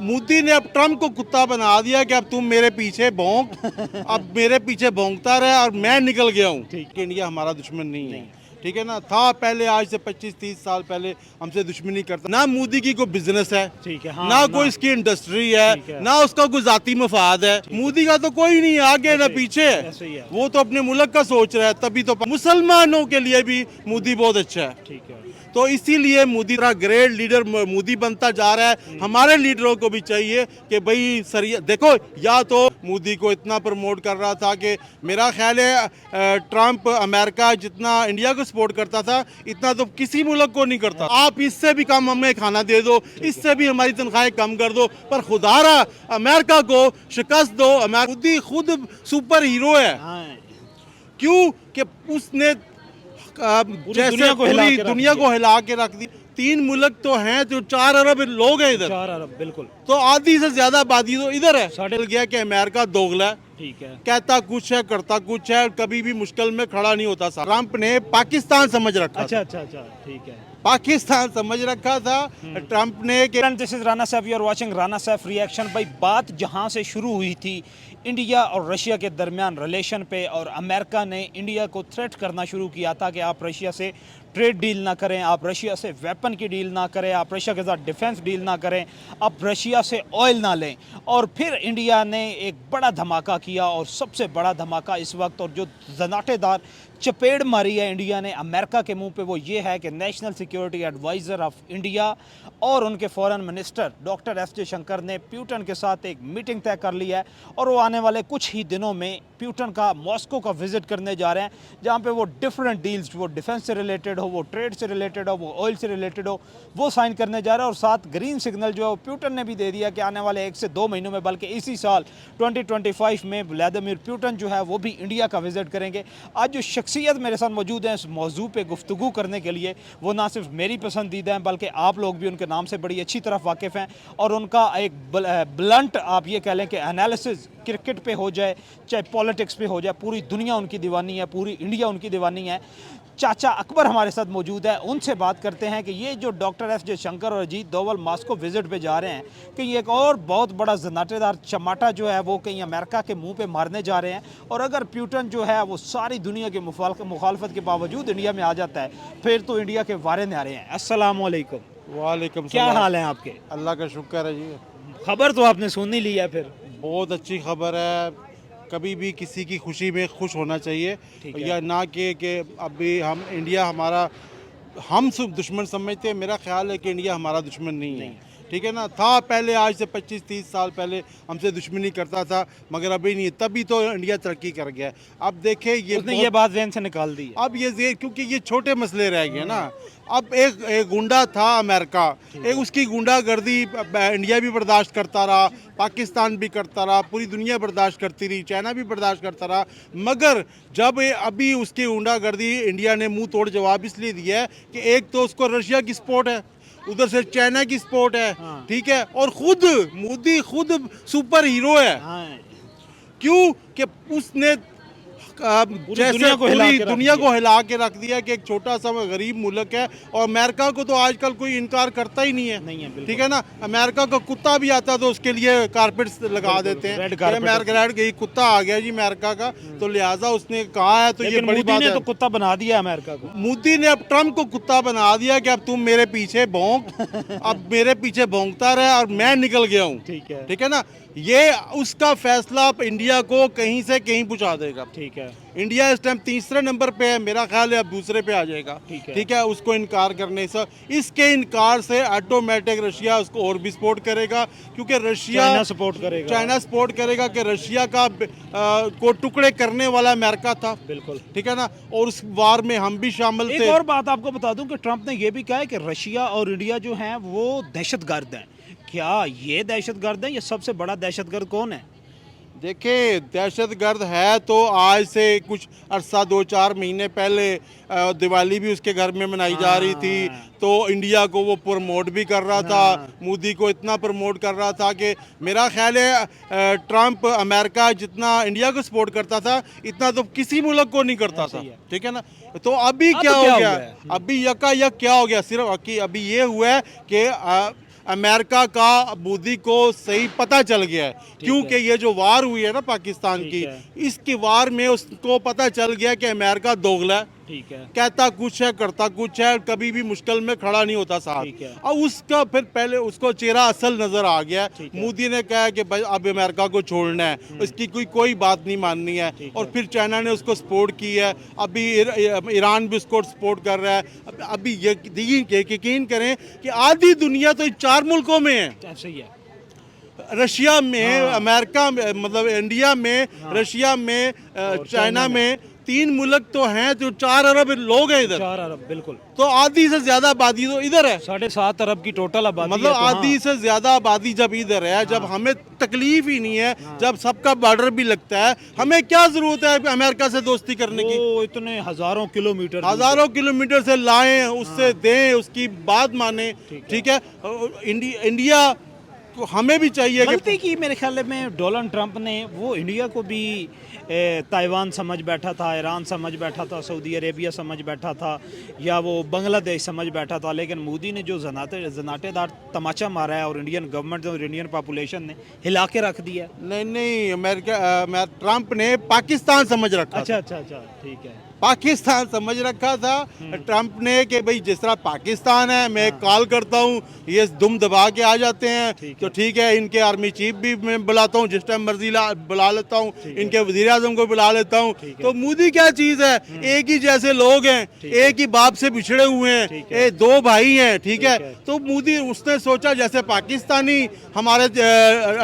मोदी ने अब ट्रम्प को कुत्ता बना दिया कि अब तुम मेरे पीछे भौंक अब मेरे पीछे भौंकता रहे और मैं निकल गया हूँ। ठीक। इंडिया हमारा दुश्मन नहीं है, ठीक है ना। था पहले, आज से 25-30 साल पहले हमसे दुश्मनी करता। ना मोदी की कोई बिजनेस है, ठीक है, हाँ, ना कोई इसकी इंडस्ट्री है, ठीक है। ना उसका कोई जाती मफाद है। मोदी का तो कोई नहीं है, आगे ना पीछे ऐसे ही है। वो तो अपने मुल्क का सोच रहा है। तभी तो मुसलमानों के लिए भी मोदी बहुत अच्छा है। ठीक है। तो इसीलिए मोदी का ग्रेट लीडर मोदी बनता जा रहा है। हमारे लीडरों को भी चाहिए कि भाई सरिया देखो, या तो मोदी को इतना प्रमोट कर रहा था कि मेरा ख्याल है ट्रम्प अमेरिका जितना इंडिया को सपोर्ट करता था इतना तो किसी मुल्क को नहीं करता। आप इससे भी कम हमें खाना दे दो, इससे भी हमारी तनख्वाहें कम कर दो, पर खुदारा अमेरिका को शिकस्त दो। मोदी खुद सुपर हीरो है। हाँ, क्यों कि उसने जैसे पूरी दुनिया को हिला के रख दी। 3 मुल्क तो हैं जो 4 अरब लोग हैं इधर, 4 अरब बिल्कुल। तो आधी से ज्यादा आबादी तो इधर है। साढ़े गया कि अमेरिका दोगला है, ठीक है। कहता कुछ है करता कुछ है, कभी भी मुश्किल में खड़ा नहीं होता। ट्रम्प ने पाकिस्तान समझ रखा अच्छा था। अच्छा अच्छा, ठीक है। पाकिस्तान समझ रखा था ट्रम्प ने कि this is Rana Saif, you are watching Rana Saif reaction. भाई बात जहां से शुरू हुई थी इंडिया और रशिया के दरमियान रिलेशन पे, और अमेरिका ने इंडिया को थ्रेट करना शुरू किया था कि आप रशिया से ट्रेड डील ना करें, आप रशिया से वेपन की डील ना करें, आप रशिया के साथ डिफेंस डील ना करें, आप रशिया से ऑयल ना लें। और फिर इंडिया ने एक बड़ा धमाका किया, और सबसे बड़ा धमाका इस वक्त और जो जनाटेदार चपेड़ मारी है इंडिया ने अमेरिका के मुंह पे, वो ये है कि national security adviser of India और उनके foreign minister doctor S Jaishankar ने प्यूटन के साथ एक मीटिंग तय कर ली है, और वो आने वाले कुछ ही दिनों में प्यूटन का मॉस्को का विजिट करने जा रहे हैं, जहाँ पे वो डिफरेंट डील्स, वो डिफेंस से रिलेटेड हो, वो ट्रेड से रिलेटेड हो, वो ऑयल से रिलेटेड हो, वो साइन करने जा रहे हैं। और साथ ग्रीन सिग्नल जो है प्यूटन ने भी दे दिया कि आने वाले 1 से 2 महीनों में, बल्कि इसी साल 2025 में व्लादिमीर पुतिन जो है वो भी इंडिया का विजिट करेंगे। आज जो शख्सियत मेरे साथ मौजूद हैं इस मौजू पे गुफ्तगू करने के लिए, वो ना सिर्फ मेरी पसंदीदा हैं बल्कि आप लोग भी उनके नाम से बड़ी अच्छी तरह वाकिफ़ हैं, और उनका एक ब्लंट आप ये कह लें कि एनालिसिस क्रिकेट पे हो जाए चाहे पॉलिटिक्स पे हो जाए, पूरी दुनिया उनकी दीवानी है, पूरी इंडिया उनकी दीवानी है। चाचा अकबर हमारे साथ मौजूद है, उनसे बात करते हैं कि ये जो डॉक्टर एस जयशंकर और अजीत डोवल मॉस्को विजिट पे जा रहे हैं, कहीं एक और बहुत बड़ा जनाटेदार चमाटा जो है वो कहीं अमेरिका के मुंह पे मारने जा रहे हैं, और अगर प्यूटन जो है वो सारी दुनिया की मुखालफत के बावजूद इंडिया में आ जाता है, फिर तो इंडिया के वारे न्यारे हैं। अस्सलाम वालेकुम। वालेकुम क्या सलाम। हाल है आपके? अल्लाह का शुक्र है जी, खबर तो आपने सुन ही ली है फिर। बहुत अच्छी खबर है। कभी भी किसी की खुशी में खुश होना चाहिए, ठीक है। या ना कि अभी हम इंडिया हमारा हम सब दुश्मन समझते हैं। मेरा ख्याल है कि इंडिया हमारा दुश्मन नहीं है, ठीक है ना। था पहले, आज से 25-30 साल पहले हमसे दुश्मनी करता था, मगर अभी नहीं। तभी तो इंडिया तरक्की कर गया। अब देखे ये बात जहन से निकाल दी है। अब ये क्योंकि ये छोटे मसले रह गए ना। अब एक गुंडा था अमेरिका, एक उसकी गुंडागर्दी इंडिया भी बर्दाश्त करता रहा, पाकिस्तान भी करता रहा, पूरी दुनिया बर्दाश्त करती रही, चाइना भी बर्दाश्त करता रहा। मगर जब अभी उसकी गुंडागर्दी इंडिया ने मुंह तोड़ जवाब इसलिए दिया है कि एक तो उसको रशिया की सपोर्ट है, उधर से चाइना की सपोर्ट है, ठीक है, और खुद मोदी खुद सुपर हीरो है। क्यों कि उसने जैसे पूरी दुनिया को हिला के रख दिया कि एक छोटा सा गरीब मुल्क है, और अमेरिका को तो आजकल कोई इनकार करता ही नहीं है, ठीक है ना। अमेरिका का कुत्ता भी आता तो उसके लिए कारपेट लगा देते हैं। अमेरिका रेड कुत्ता आ गया जी अमेरिका का, तो लिहाजा उसने कहा है, तो ये बड़ी बात है। तो कुत्ता बना दिया अमेरिका को। मोदी ने अब ट्रम्प को कुत्ता बना दिया कि अब तुम मेरे पीछे भौंक अब मेरे पीछे भौंकता रहे और मैं निकल गया हूँ, ठीक है ना। ये उसका फैसला इंडिया को कहीं से कहीं पहुंचा देगा, ठीक है। इंडिया इस टाइम 3रे नंबर पे है, मेरा ख्याल है अब 2रे पे आ जाएगा, ठीक है। उसको इनकार करने से, इसके इनकार से ऑटोमेटिक रशिया उसको और भी सपोर्ट करेगा, क्योंकि चाइना सपोर्ट करेगा कि रशिया का को टुकड़े करने वाला अमेरिका था, बिल्कुल, ठीक है ना। और उस वार में हम भी शामिल थे। एक और बात आपको बता दूं कि ट्रंप ने यह भी कहा है कि रशिया और इंडिया जो हैं वो दहशतगर्द हैं। क्या ये दहशतगर्द है? ये सबसे बड़ा दहशतगर्द कौन है? देखिए, दहशतगर्द है तो आज से कुछ अरसा 2-4 महीने पहले दिवाली भी उसके घर में मनाई जा रही थी, तो इंडिया को वो प्रमोट भी कर रहा था। मोदी को इतना प्रमोट कर रहा था कि मेरा ख्याल है ट्रम्प अमेरिका जितना इंडिया को सपोर्ट करता था इतना तो किसी मुल्क को नहीं करता था, ठीक है ना। तो अभी क्या हो गया? अभी यका यक क्या हो गया? सिर्फ अभी ये हुआ है कि अमेरिका का मोदी को सही पता चल गया है, क्योंकि ये जो वार हुई है ना पाकिस्तान की, इसकी वार में उसको पता चल गया कि अमेरिका दोगला है, ठीक है, कहता कुछ है करता कुछ है, कभी भी मुश्किल में खड़ा नहीं होता साथ। और उसका फिर पहले उसको चेहरा असल नजर आ गया। मोदी ने कहा कि भाई अब अमेरिका को छोड़ना है, इसकी कोई बात नहीं माननी है, और फिर चाइना ने उसको सपोर्ट की है, अभी ईरान भी उसको सपोर्ट कर रहा है। अभी यकीन करें कि आधी दुनिया तो इन 4 मुल्कों में है, ऐसे ही है, रशिया में, अमेरिका में, मतलब इंडिया में, रशिया में, चाइना में, 3 मुल्क तो हैं, जो 4 अरब लोग हैं इधर, 4 अरब, बिल्कुल, तो आधी से ज्यादा आबादी तो इधर है, 7.5 अरब की टोटल आबादी मतलब है, तो आधी से ज्यादा आबादी जब इधर है, जब हमें तकलीफ ही नहीं है, जब सबका बॉर्डर भी लगता है, हमें क्या जरूरत है अमेरिका से दोस्ती करने की? वो इतने हजारों किलोमीटर से लाएं, उससे दें, उसकी बात माने, ठीक है। इंडिया को हमें भी चाहिए गलती की मेरे ख्याल में डोनाल्ड ट्रंप ने, वो इंडिया को भी ताइवान समझ बैठा था, ईरान समझ बैठा था, सऊदी अरेबिया समझ बैठा था, या वो बांग्लादेश समझ बैठा था, लेकिन मोदी ने जो जनाटेदार तमाचा मारा है और इंडियन गवर्नमेंट और इंडियन पॉपुलेशन ने हिला के रख दिया। नहीं, ट्रंप ने पाकिस्तान समझ रखा। अच्छा, ठीक है, पाकिस्तान समझ रखा था ट्रंप ने कि भाई जिस तरह पाकिस्तान है, मैं कॉल करता हूँ, ये दुम दबा के आ जाते हैं, तो ठीक है, इनके आर्मी चीफ भी मैं बुलाता हूँ, जिस टाइम मर्जी बुला लेता हूँ, इनके वजीर आजम को बुला लेता हूँ। तो मोदी क्या चीज़ है, एक ही जैसे लोग हैं, एक ही बाप से बिछड़े हुए हैं, 2 भाई हैं, ठीक है। तो मोदी उसने सोचा जैसे पाकिस्तानी हमारे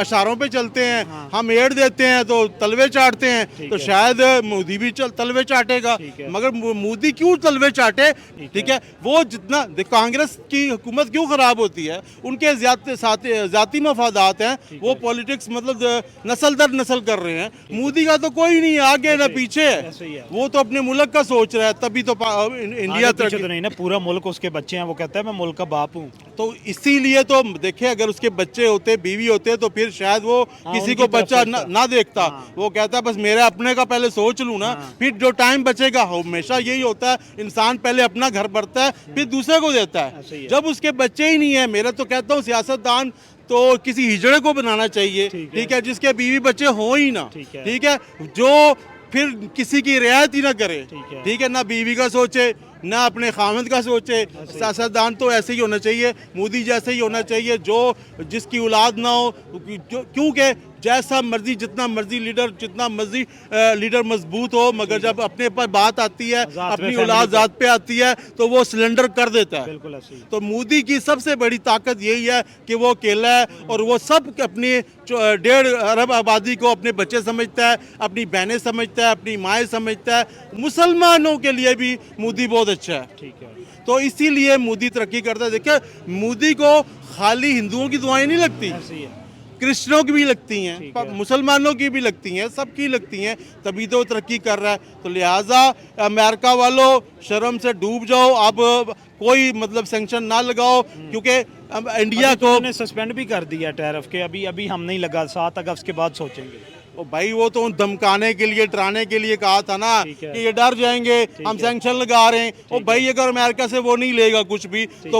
इशारों पे चलते हैं, हम एड देते हैं तो तलवे चाटते हैं, तो शायद मोदी भी तलवे चाटेगा, मगर मोदी क्यों तलवे चाटे, ठीक है। वो जितना कांग्रेस की हुकूमत क्यों खराब होती है, उनके जाती मफादात हैं, वो पॉलिटिक्स मतलब नस्ल दर नस्ल कर रहे हैं। मोदी का तो कोई नहीं आगे ना पीछे है, वो तो अपने मुल्क का सोच रहा है, तभी तो इंडिया तो नहीं ना, पूरा मुल्क उसके बच्चे हैं, वो कहता है मैं मुल्क का बाप हूँ। तो इसीलिए तो देखिए, अगर उसके बच्चे होते, बीवी होते, तो फिर शायद वो किसी को बच्चा ना देखता, वो कहता बस मेरे अपने का पहले सोच लूँ ना, फिर जो टाइम बचेगा, हमेशा यही होता है, इंसान पहले अपना घर भरता है, फिर दूसरे को देता है। जब उसके बच्चे ही नहीं है, मेरा तो कहता हूँ सियासतदान तो किसी हिजड़े को बनाना चाहिए, ठीक है, जिसके बीवी बच्चे हो ही ना, ठीक है, जो फिर किसी की रियायत ही ना करे, ठीक है, ना बीवी का सोचे, ना अपने खामद का सोचे। सियासतदान तो ऐसे ही होना चाहिए, मोदी जैसे ही होना चाहिए, जो जिसकी औलाद ना हो, क्योंकि जैसा मर्जी जितना मर्जी लीडर मजबूत हो, मगर जब अपने पर बात आती है, अपनी औलाद जात पे आती है, तो वो सिलेंडर कर देता है। बिल्कुल ऐसे ही। तो मोदी की सबसे बड़ी ताकत यही है कि वो अकेला है, और वो सब अपनी 1.5 अरब आबादी को अपने बच्चे समझता है, अपनी बहनें समझता है, अपनी माएँ समझता है। मुसलमानों के लिए भी मोदी बहुत अच्छा है, ठीक है, तो इसीलिए मोदी तरक्की करता है। देखिए, मोदी को खाली हिंदुओं की दुआएं नहीं लगती, क्रिश्चियनों की भी लगती हैं, मुसलमानों की भी लगती हैं, सबकी लगती हैं, तभी तो तरक्की कर रहा है। तो लिहाजा अमेरिका वालों, शर्म से डूब जाओ, अब कोई मतलब सैंक्शन ना लगाओ, क्योंकि इंडिया को सस्पेंड भी कर दिया टैरिफ के, अभी हम नहीं लगा, 7 अगस्त के बाद सोचेंगे। ओ भाई, वो तो धमकाने के लिए, डराने के लिए कहा था ना कि ये डर जाएंगे, हम सैंक्शन लगा रहे हैं। ओ भाई, अगर अमेरिका से वो नहीं लेगा कुछ भी, तो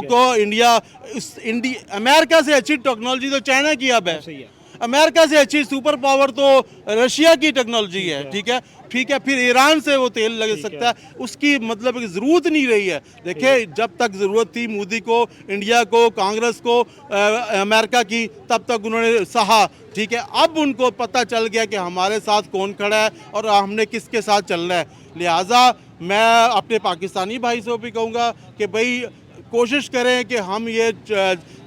अमेरिका से अच्छी टेक्नोलॉजी तो चाइना की अब है, अमेरिका से अच्छी सुपर पावर तो रशिया की टेक्नोलॉजी है, ठीक है, फिर ईरान से वो तेल लग सकता है, उसकी मतलब ज़रूरत नहीं रही है। देखिए, जब तक ज़रूरत थी मोदी को, इंडिया को, कांग्रेस को, अमेरिका की, तब तक उन्होंने सहा, ठीक है। अब उनको पता चल गया कि हमारे साथ कौन खड़ा है और हमने किसके साथ चलना है। लिहाजा मैं अपने पाकिस्तानी भाई से भी कहूँगा कि भाई कोशिश करें कि हम ये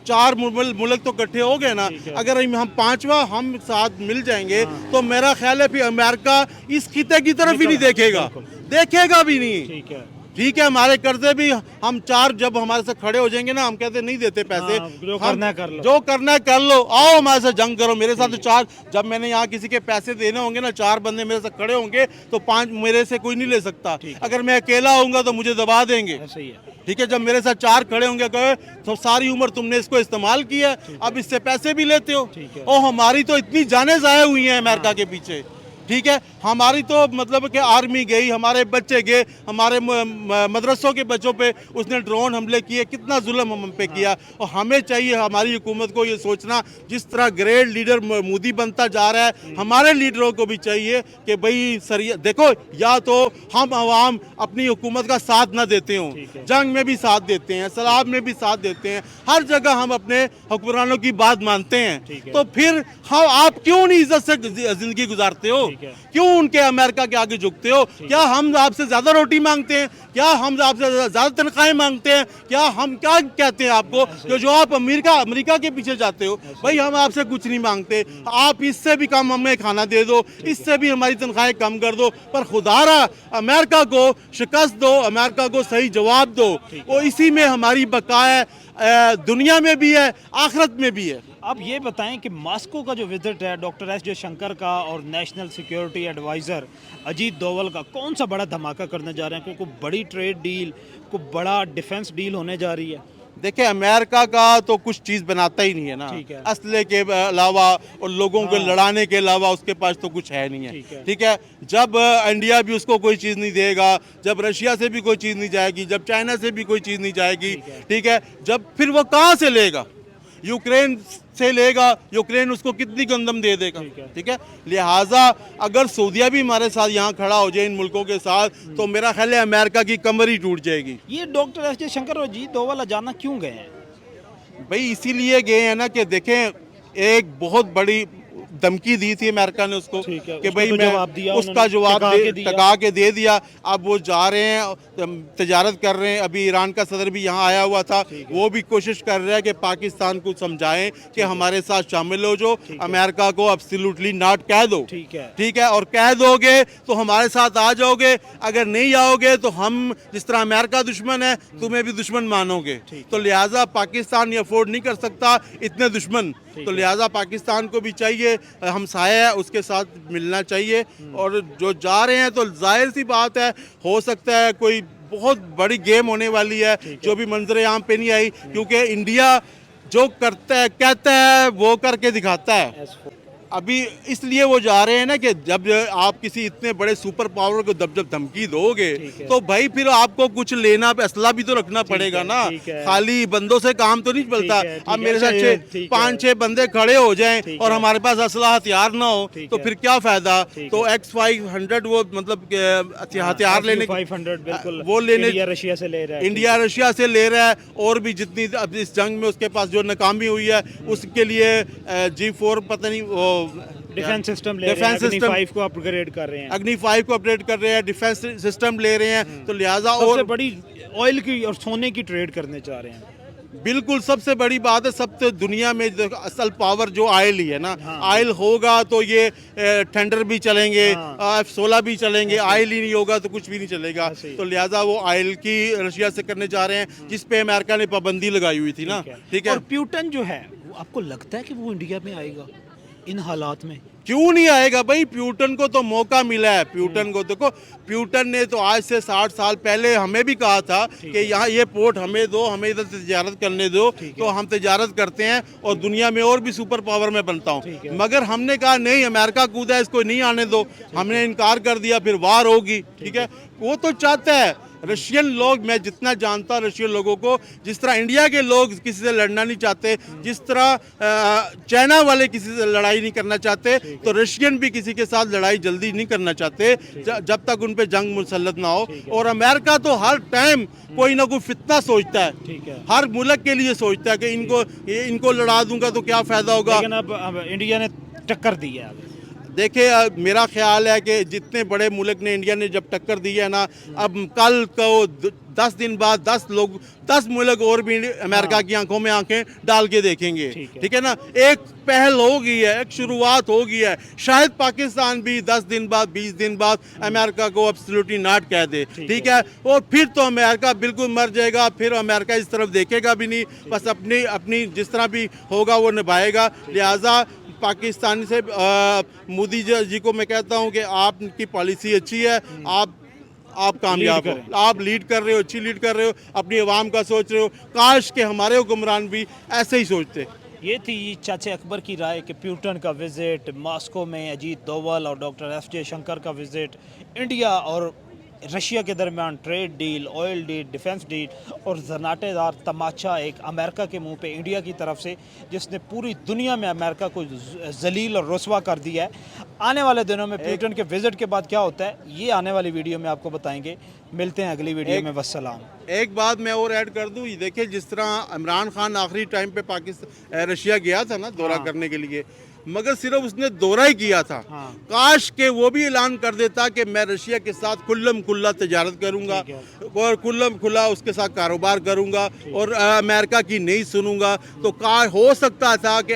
4 मुल्क तो इकट्ठे हो गए ना, अगर हम 5वां हम साथ मिल जाएंगे, तो मेरा ख्याल है फिर अमेरिका इस खिते की तरफ ही नहीं देखेगा भी नहीं, ठीक है। हमारे कर्जे भी हम 4 जब हमारे साथ खड़े हो जाएंगे ना, हम कहते नहीं देते पैसे, जो करना है कर लो, आओ हमारे साथ जंग करो, मेरे साथ तो 4, जब मैंने यहाँ किसी के पैसे देने होंगे ना, 4 बंदे मेरे साथ खड़े होंगे, तो 5 मेरे से कोई नहीं ले सकता। अगर मैं अकेला होऊंगा तो मुझे दबा देंगे, ठीक है। जब मेरे साथ 4 खड़े होंगे, कहे तो सारी उम्र तुमने इसको इस्तेमाल किया, अब इससे पैसे भी लेते हो, और हमारी तो इतनी जानें ज़ाया हुई हैं अमेरिका के पीछे, ठीक है, हमारी तो मतलब कि आर्मी गई, हमारे बच्चे गए, हमारे मदरसों के बच्चों पे उसने ड्रोन हमले किए, कितना जुल्म हम पे किया। और हमें चाहिए, हमारी हुकूमत को ये सोचना, जिस तरह ग्रेट लीडर मोदी बनता जा रहा है, हमारे लीडरों को भी चाहिए कि भाई सरिया देखो, या तो हम आवाम अपनी हुकूमत का साथ ना देते हों, जंग में भी साथ देते हैं, सलाब में भी साथ देते हैं, हर जगह हम अपने हुक्मरानों की बात मानते हैं, तो फिर हम आप क्यों नहीं इज्जत से जिंदगी गुजारते हो? क्यों उनके अमेरिका के आगे झुकते हो? क्या हम आपसे ज्यादा रोटी मांगते हैं? क्या हम आपसे ज्यादा तनख्वाहें मांगते हैं? क्या हम क्या कहते हैं आपको कि जो आप अमेरिका के पीछे जाते हो? भाई हम आपसे कुछ नहीं मांगते, आप इससे भी कम हमें खाना दे दो, इससे भी हमारी तनख्वाहें कम कर दो, पर खुदारा अमेरिका को शिकस्त दो, अमेरिका को सही जवाब दो। और इसी में हमारी बका है, दुनिया में भी है, आखिरत में भी है। अब ये बताएं कि मॉस्को का जो विजिट है डॉक्टर एस जयशंकर का और national security adviser Ajit Doval का, कौन सा बड़ा धमाका करने जा रहे हैं? कोई बड़ी ट्रेड डील, कोई बड़ा डिफेंस डील होने जा रही है? देखिए, अमेरिका का तो कुछ चीज़ बनाता ही नहीं है ना, असले के अलावा और लोगों को लड़ाने के अलावा उसके पास तो कुछ है नहीं है। ठीक है, जब इंडिया भी उसको कोई चीज़ नहीं देगा, जब रशिया से भी कोई चीज़ नहीं जाएगी, जब चाइना से भी कोई चीज़ नहीं जाएगी, ठीक है, जब फिर वो कहाँ से लेगा? यूक्रेन से लेगा, यूक्रेन उसको कितनी गंदम दे देगा? ठीक है, लिहाजा अगर सऊदीया भी हमारे साथ यहाँ खड़ा हो जाए इन मुल्कों के साथ, तो मेरा ख्याल है अमेरिका की कमर ही टूट जाएगी। ये डॉक्टर एस जयशंकर और अजीत डोवल अचानक क्यों गए हैं? भाई इसीलिए गए हैं ना कि देखें, एक बहुत बड़ी धमकी दी थी अमेरिका ने उसको कि भाई मैं उसका जवाब टका के दे दिया। अब वो जा रहे हैं, तजारत कर रहे हैं। अभी ईरान का सदर भी यहाँ आया हुआ था, वो भी कोशिश कर रहा है कि पाकिस्तान को समझाएं कि हमारे साथ शामिल हो, जो अमेरिका को एब्सोल्युटली नॉट कह दो। ठीक है, और कह दोगे तो हमारे साथ आ जाओगे, अगर नहीं आओगे तो हम जिस तरह अमेरिका दुश्मन है, तुम्हें भी दुश्मन मानोगे। तो लिहाजा पाकिस्तान ये अफोर्ड नहीं कर सकता इतने दुश्मन, तो लिहाजा पाकिस्तान को भी चाहिए, हमसाया है उसके साथ मिलना चाहिए। और जो जा रहे हैं तो जाहिर सी बात है, हो सकता है कोई बहुत बड़ी गेम होने वाली है जो भी मंजर आम पे नहीं आई, क्योंकि इंडिया जो करता है, कहता है, वो करके दिखाता है। अभी इसलिए वो जा रहे हैं ना कि जब आप किसी इतने बड़े सुपर पावर को जब धमकी दोगे, तो भाई फिर आपको कुछ लेना, असला भी तो रखना पड़ेगा ना, खाली बंदों से काम तो नहीं चलता। अब मेरे साथ 5-6 बंदे खड़े हो जाएं और हमारे पास असला हथियार ना हो, तो फिर क्या फायदा? तो X500 वो मतलब हथियार लेने, 500 बिल्कुल वो लेने इंडिया रशिया से ले रहा है, इंडिया रशिया से ले रहा है। और भी जितनी अब इस जंग में उसके पास जो नाकामी हुई है, उसके लिए G4 पता नहीं वो डिफेंस सिस्टम ले रहे हैं, अग्नि 5 को अपग्रेड कर रहे हैं, अग्नि 5 को अपग्रेड कर रहे हैं, डिफेंस सिस्टम ले रहे हैं। तो लिहाजा और बड़ी ऑयल की और सोने की ट्रेड करने चाह रहे हैं। बिल्कुल, सबसे बड़ी बात है, सबसे दुनिया में असल पावर जो ऑयल ही है ना। ऑयल होगा तो ये टेंडर भी चलेंगे, F-16 भी चलेंगे, ऑयल ही नहीं होगा तो कुछ भी नहीं चलेगा। तो लिहाजा वो ऑयल की रशिया से करने जा रहे हैं, जिस पे अमेरिका ने पाबंदी लगाई हुई थी ना। ठीक है, और प्यूटन जो है, आपको लगता है कि वो इंडिया में आएगा इन हालात में? क्यों नहीं आएगा भाई? प्यूटन को तो मौका मिला है। प्यूटन को देखो, प्यूटन ने तो आज से 60 साल पहले हमें भी कहा था कि यहाँ ये पोर्ट हमें दो, हमें इधर तजारत करने दो, तो हम तजारत करते हैं और दुनिया में और भी सुपर पावर में बनता हूँ। मगर हमने कहा नहीं, अमेरिका कूदा है, इसको नहीं आने दो। हमने इनकार कर दिया, फिर वार होगी। ठीक है, वो तो चाहता है। रशियन लोग, मैं जितना जानता रशियन लोगों को, जिस तरह इंडिया के लोग किसी से लड़ना नहीं चाहते, जिस तरह चाइना वाले किसी से लड़ाई नहीं करना चाहते, तो रशियन भी किसी के साथ लड़ाई जल्दी नहीं करना चाहते जब तक उन पे जंग मुसल्लत ना हो। और अमेरिका तो हर टाइम कोई ना कोई फितना सोचता है, हर मुल्क के लिए सोचता है कि इनको लड़ा दूंगा तो क्या फायदा होगा। लेकिन अब इंडिया ने टक्कर दी है। देखिए, मेरा ख्याल है कि जितने बड़े मुल्क ने, इंडिया ने जब टक्कर दी है ना, अब कल को 10 दिन बाद 10 मुल्क और भी अमेरिका की आंखों में आंखें डाल के देखेंगे। ठीक है ना, एक पहल हो गई है, एक शुरुआत हो गई है। शायद पाकिस्तान भी 10 दिन बाद, 20 दिन बाद अमेरिका को एब्सोल्युटली नॉट कह दे। ठीक है, और फिर तो अमेरिका बिल्कुल मर जाएगा, फिर अमेरिका इस तरफ देखेगा भी नहीं, बस अपनी जिस तरह भी होगा वो निभाएगा। लिहाजा पाकिस्तान से मोदी जी को मैं कहता हूं कि आपकी पॉलिसी अच्छी है, आप कामयाब हो, आप लीड कर रहे हो, अच्छी लीड कर रहे हो, अपनी आवाम का सोच रहे हो। काश के हमारे हुक्मरान भी ऐसे ही सोचते। ये थी चाचा अकबर की राय कि प्यूटन का विजिट, मॉस्को में अजीत दोवल और डॉक्टर एस जयशंकर का विजिट, इंडिया और रशिया के दरमियान trade deal, oil deal, defence deal और जनाटेदार तमाचा एक अमेरिका के मुंह पे इंडिया की तरफ से, जिसने पूरी दुनिया में अमेरिका को जलील और रुस्वा कर दिया है। आने वाले दिनों में प्यूटन के विजिट के बाद क्या होता है, ये आने वाली वीडियो में आपको बताएंगे। मिलते हैं अगली वीडियो में, वस्सलाम। एक बात मैं और ऐड कर दूं, ये देखिए जिस तरह इमरान खान आखिरी टाइम पे पाकिस्तान रशिया गया था ना दौरा करने के लिए, मगर सिर्फ उसने दौरा ही किया था। काश के वो भी ऐलान कर देता कि मैं रशिया के साथ कुल्लम खुल्ला तजारत करूंगा और कुल्लम खुला उसके साथ कारोबार करूंगा और अमेरिका की नहीं सुनूंगा, तो हो सकता था कि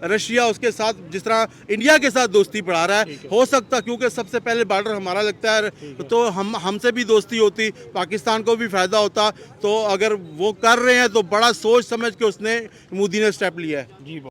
रशिया उसके साथ जिस तरह इंडिया के साथ दोस्ती बढ़ा रहा है, हो सकता, क्योंकि सबसे पहले बॉर्डर हमारा लगता है, तो हमसे भी दोस्ती होती, पाकिस्तान को भी फायदा होता। तो अगर वो कर रहे हैं तो बड़ा सोच समझ के उसने मोदी ने स्टेप लिया है। जी।